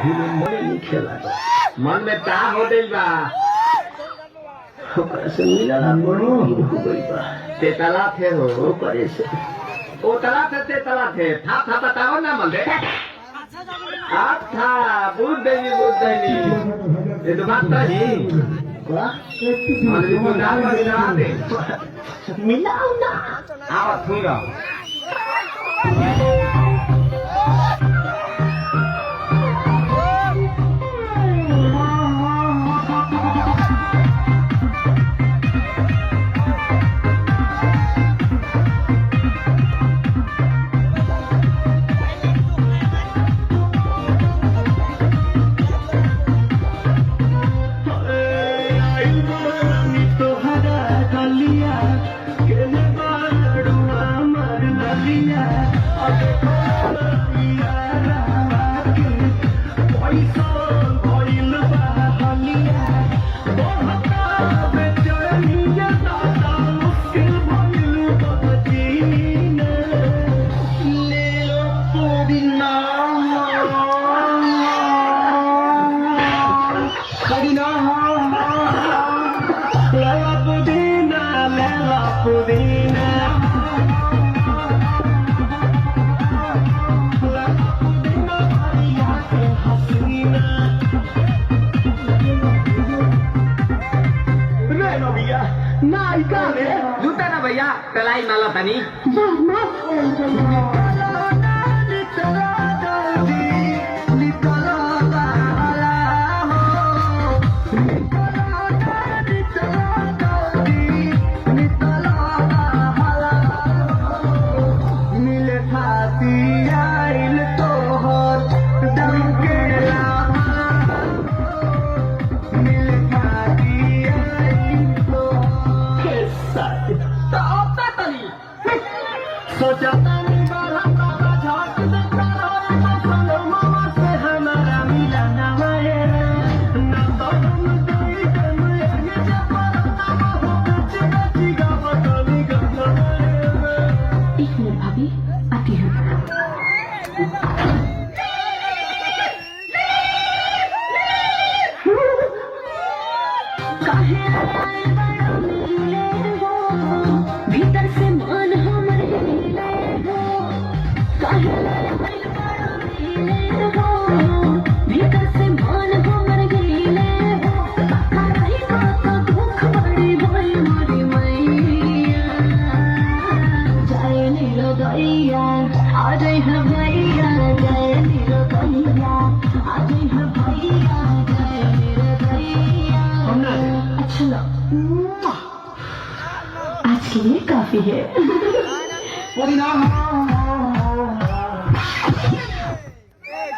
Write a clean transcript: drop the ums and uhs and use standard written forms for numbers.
भूले मरे नहीं खेला मन में ता हो दिल बा ओकरा से मिलना बड़ी भीड़ हो गई बा ते तला थे हो ओकरे से ओ तला थे ते तला थे था बताओ ना मन दे अच्छा बुद्ध देवी ये तो बात नहीं क्या मन को नाम मिला दे मिलाओ ना आओ थूरा जूता ना भैया कलाई माला तनी भीतर से मान हमारे भीतर से मान हमारे दुख बड़ी भाई मारी मैया जाए नीलो गैया आ जाए है भैया जाए नीलो गैया आ जाए है भैया जाए नीलो गैया अच्छा आज के लिए काफी है।